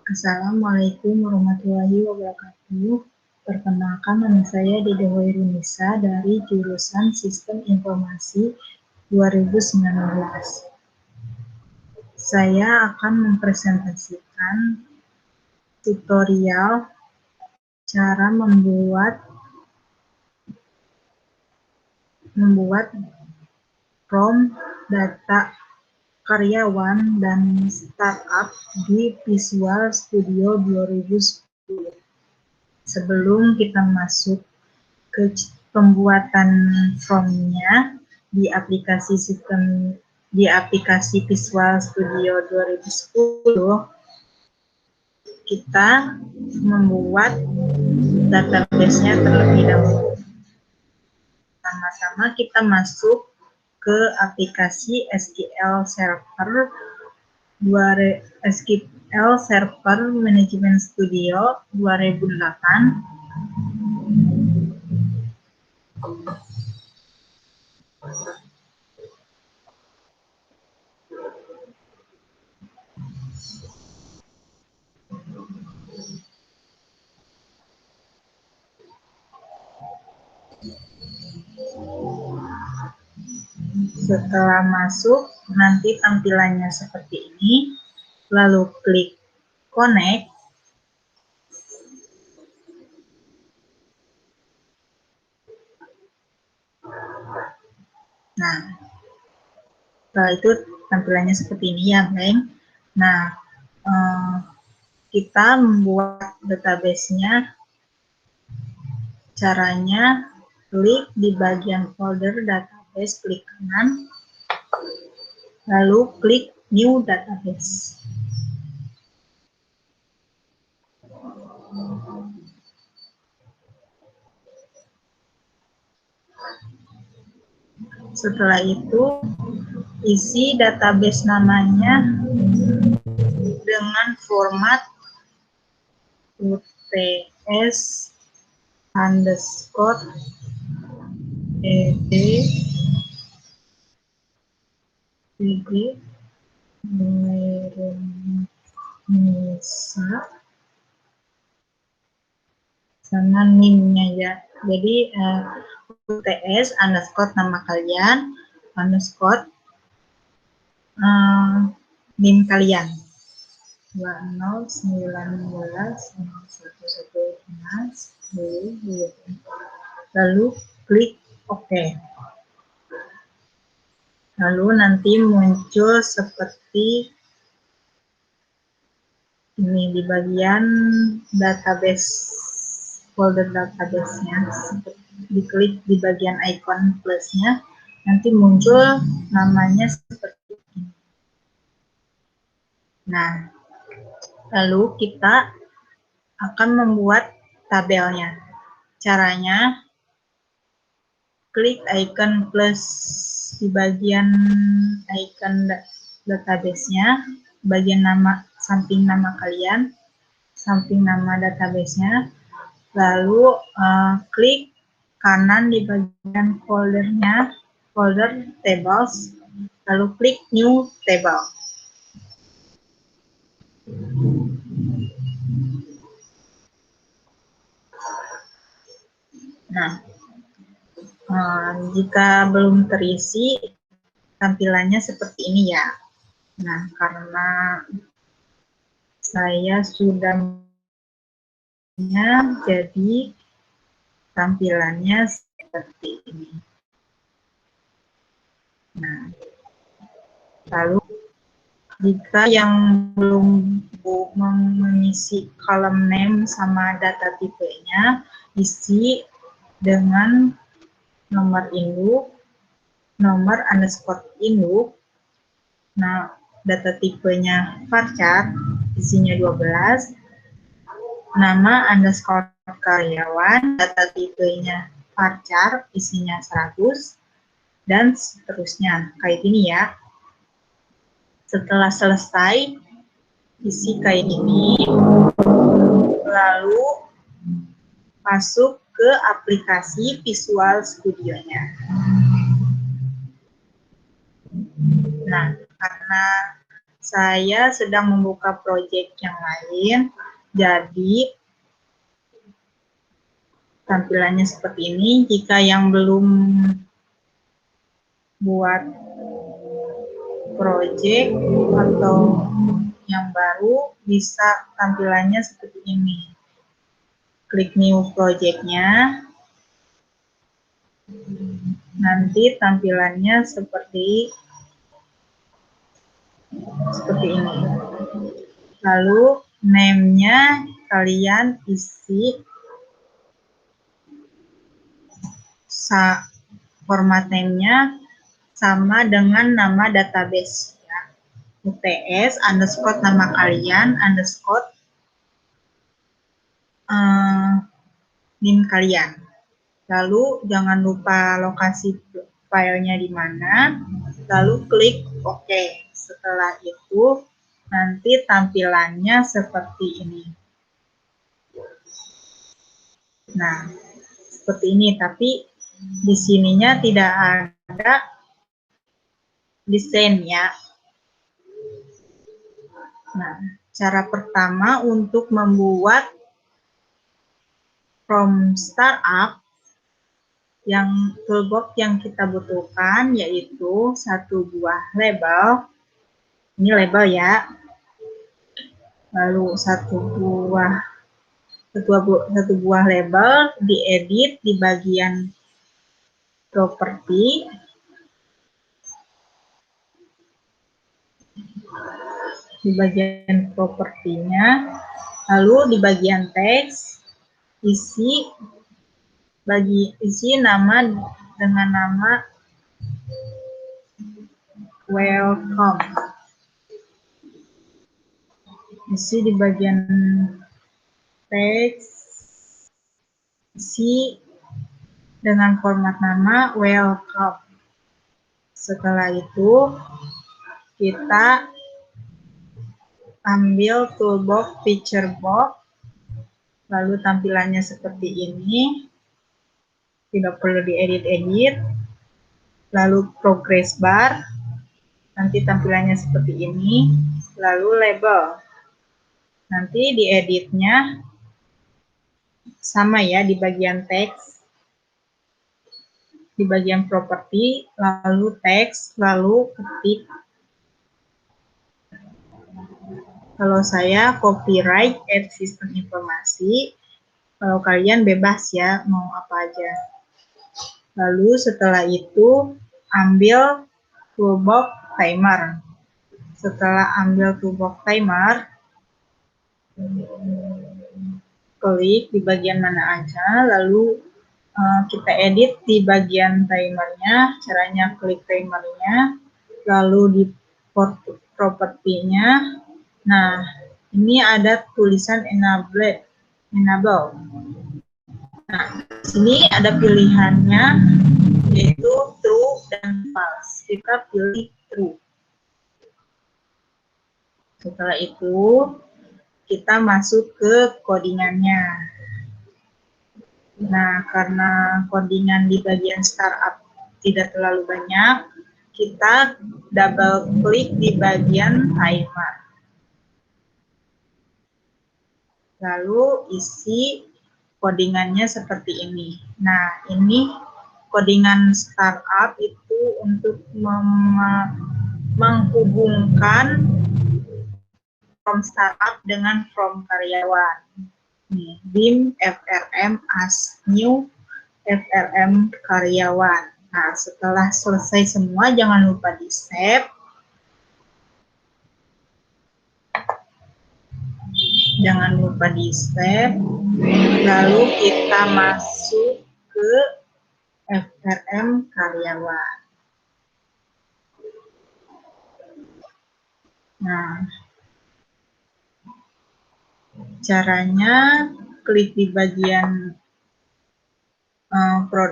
Assalamualaikum warahmatullahi wabarakatuh. Perkenalkan, nama saya Dede Hoirunisa dari jurusan Sistem Informasi 2019. Saya akan mempresentasikan tutorial cara membuat prompt data karyawan dan startup di Visual Studio 2010. Sebelum kita masuk ke pembuatan prompt-nya di aplikasi Visual Studio 2010, kita membuat database-nya terlebih dahulu. Pertama-tama kita masuk ke aplikasi SQL Server Management Studio 2008. Setelah masuk, nanti tampilannya seperti ini. Lalu klik Connect. Nah, setelah itu tampilannya seperti ini ya, Bang. Nah, kita membuat database-nya. Caranya, klik di bagian folder database, klik kanan, lalu klik New Database. Setelah itu, isi database namanya dengan format UTS underscore ed Nisa sama NIM-nya ya. Jadi UTS underscore nama kalian underscore NIM kalian 2019111110. Lalu klik OK. Lalu nanti muncul seperti ini di bagian database, folder database-nya. Diklik di bagian icon plusnya, nanti muncul namanya seperti ini. Nah, lalu kita akan membuat tabelnya. Caranya, klik icon plus di bagian icon database-nya, bagian nama, samping nama kalian, samping nama database-nya, lalu klik kanan di bagian foldernya, folder tables, lalu klik new table. Nah, jika belum terisi, tampilannya seperti ini ya. Nah, karena saya sudah jadi tampilannya seperti ini. Nah, lalu jika yang belum mengisi kolom name sama data tipenya, isi dengan nomor induk, nomor underscore induk. Nah, data tipenya varchar, isinya 12. Nama underscore karyawan, data tipenya varchar, isinya 100, dan seterusnya. Kayak gini ya. Setelah selesai, isi kayak gini, lalu masuk ke aplikasi Visual Studio-nya. Nah, karena saya sedang membuka project yang lain, jadi tampilannya seperti ini. Jika yang belum buat project atau yang baru, bisa tampilannya seperti ini. Klik new project-nya, nanti tampilannya seperti ini. Lalu name-nya kalian isi format name-nya sama dengan nama database ya. UTS underscore nama kalian underscore NIM kalian. Lalu jangan lupa lokasi filenya di mana. Lalu klik OK. Setelah itu nanti tampilannya seperti ini. Nah, seperti ini, tapi di sininya tidak ada desain ya. Nah, cara pertama untuk membuat from startup, yang toolbox yang kita butuhkan yaitu satu buah label. Ini label ya. Lalu satu buah label diedit di bagian properti. Di bagian propertinya, lalu di bagian teks isi nama dengan nama welcome. Isi di bagian teks, isi dengan format nama welcome. Setelah itu kita ambil toolbox feature box, lalu tampilannya seperti ini, tidak perlu diedit-edit. Lalu progress bar, nanti tampilannya seperti ini. Lalu label, nanti dieditnya sama ya, di bagian teks, di bagian properti, lalu teks, lalu ketik. Kalau saya copyright add sistem informasi, kalau kalian bebas ya, mau apa aja. Lalu setelah itu ambil toolbox timer. Setelah ambil toolbox timer, klik di bagian mana aja, lalu kita edit di bagian timernya. Caranya klik timernya, lalu di propertinya. Nah, ini ada tulisan enable. Nah, di sini ada pilihannya yaitu true dan false. Kita pilih true. Setelah itu kita masuk ke codingannya. Nah, karena codingan di bagian startup tidak terlalu banyak, kita double klik di bagian timer. Lalu isi codingannya seperti ini. Nah, ini codingan startup itu untuk menghubungkan from startup dengan from karyawan. Nih, BIM FRM as new FRM karyawan. Nah, setelah selesai semua, jangan lupa di save. Jangan lupa di save. Lalu kita masuk ke FRM karyawan. Nah, caranya klik di bagian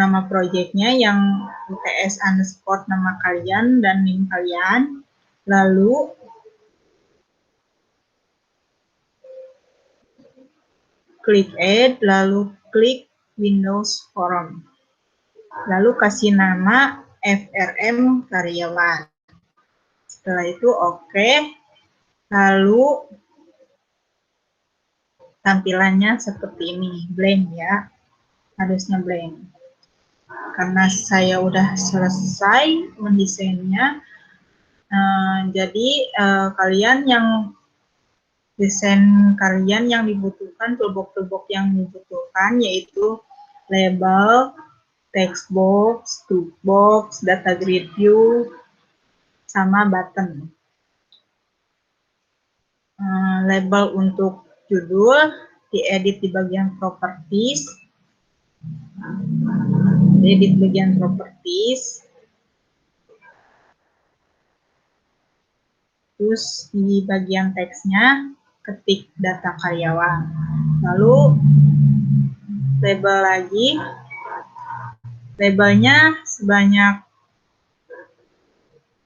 nama projectnya yang UTS underscore nama kalian dan NIM kalian, lalu klik add, lalu klik Windows Form, lalu kasih nama FRM karyawan. Setelah itu oke. Lalu tampilannya seperti ini, blank ya, harusnya blank. Karena saya udah selesai mendesainnya, jadi kalian yang desain kalian yang dibutuhkan, toolbox yang dibutuhkan yaitu label, text box, toolbox, data grid view, sama button. Label untuk judul diedit di bagian properties, terus di bagian teksnya ketik data karyawan, lalu label lagi, labelnya sebanyak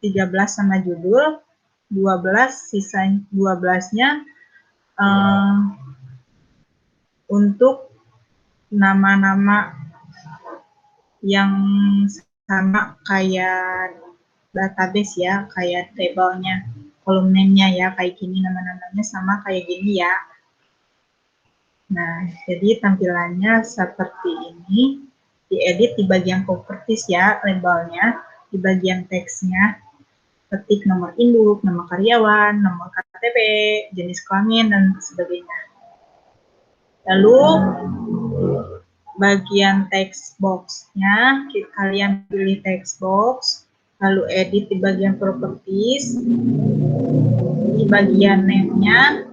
13 sama judul, 12 sisa 12-nya untuk nama-nama yang sama kayak database ya, kayak tabelnya, column name-nya ya, kayak gini, nama-namanya sama kayak gini ya. Nah, jadi tampilannya seperti ini, diedit di bagian properties ya, labelnya, di bagian teksnya, ketik nomor induk, nama karyawan, nomor KTP, jenis kelamin, dan sebagainya. Lalu bagian text box-nya, kalian pilih text box, lalu edit di bagian properties, di bagian name-nya,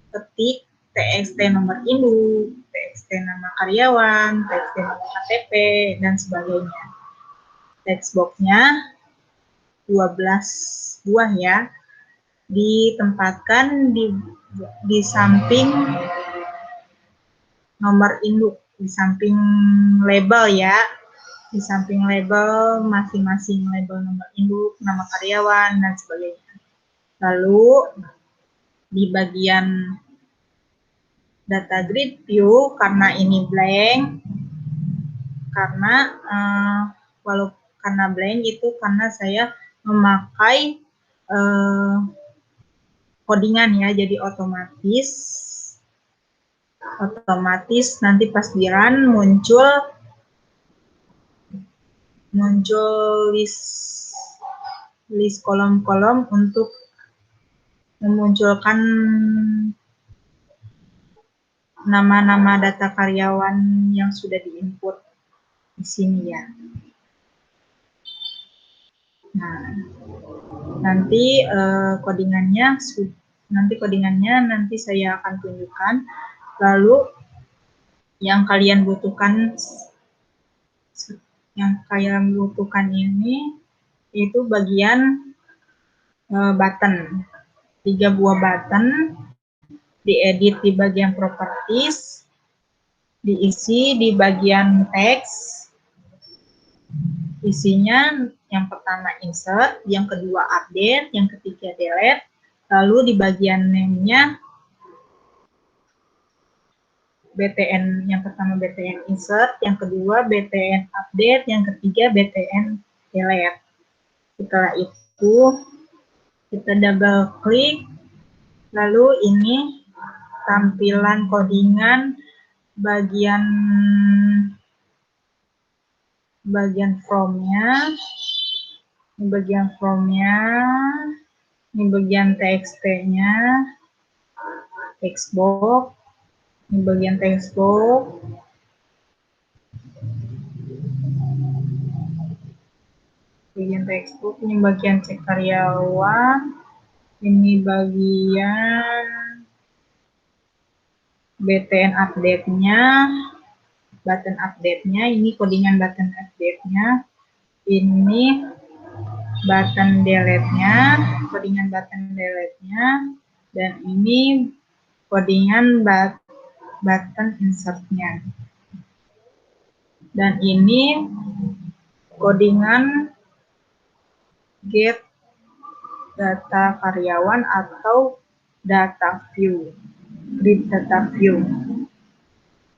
ketik TXT nomor induk, TXT nama karyawan, TXT nama KTP, dan sebagainya. Text box-nya 12 buah ya, ditempatkan di samping nomor induk, di samping label ya, di samping label masing-masing label nomor induk, nama karyawan, dan sebagainya. Lalu di bagian data grid view, karena ini blank, karena blank itu karena saya memakai codingan ya, jadi otomatis nanti pas di run muncul list kolom-kolom untuk memunculkan nama-nama data karyawan yang sudah diinput di sini ya. Nah, nanti codingannya saya akan tunjukkan. Lalu yang kalian butuhkan ini itu bagian button, 3 buah button, diedit di bagian properties, diisi di bagian teks, isinya yang pertama insert, yang kedua update, yang ketiga delete, lalu di bagian name-nya BTN, yang pertama BTN insert, yang kedua BTN update, yang ketiga BTN delete. Setelah itu kita double klik, lalu ini tampilan codingan bagian from-nya, ini bagian TXT-nya, text box, ini bagian text box, ini bagian cek karyawan, ini bagian BTN update-nya, button update-nya, ini codingan button update-nya, ini button delete-nya, codingan button delete-nya, dan ini codingan button insert-nya. Dan ini codingan get data karyawan atau data view, grid data view.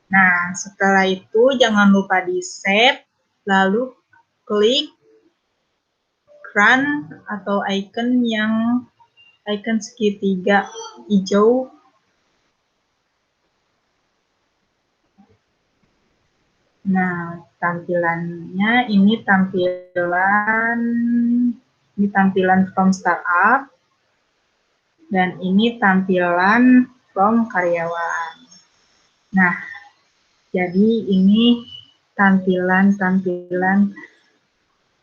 Nah, setelah itu jangan lupa di save, lalu klik run atau icon yang icon segitiga hijau. Nah, tampilannya ini tampilan from startup dan ini tampilan from karyawan. Nah, jadi ini tampilan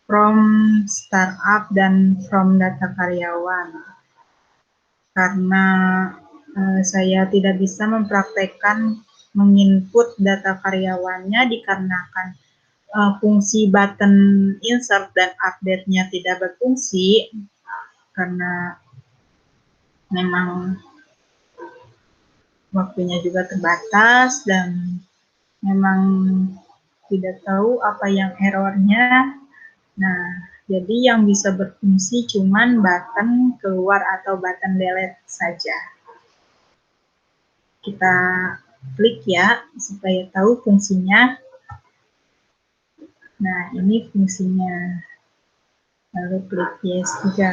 from startup dan from data karyawan. Karena saya tidak bisa mempraktekkan menginput data karyawannya dikarenakan fungsi button insert dan update-nya tidak berfungsi karena memang waktunya juga terbatas dan memang tidak tahu apa yang errornya. Nah, jadi yang bisa berfungsi cuman button keluar atau button delete saja. Kita klik ya supaya tahu fungsinya. Nah, ini fungsinya. Lalu klik yes juga.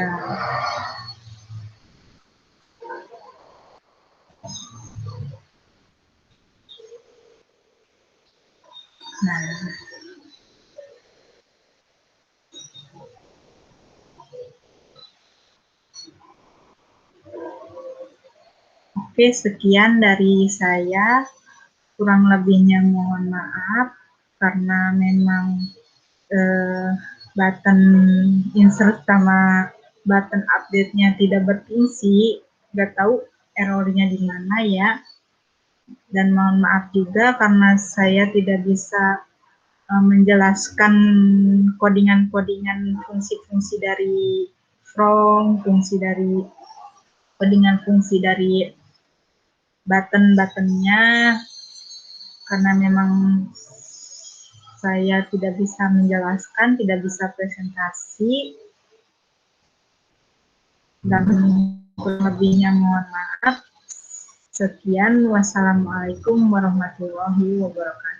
Nah, oke, sekian dari saya. Kurang lebihnya mohon maaf karena memang button insert sama button update-nya tidak berfungsi. Nggak tahu errornya di mana ya. Dan mohon maaf juga karena saya tidak bisa menjelaskan kodingan-kodingan fungsi-fungsi dari from, kodingan fungsi dari button-buttonnya karena memang saya tidak bisa menjelaskan, tidak bisa presentasi, dan kurang lebihnya mohon maaf. Sekian, wassalamualaikum warahmatullahi wabarakatuh.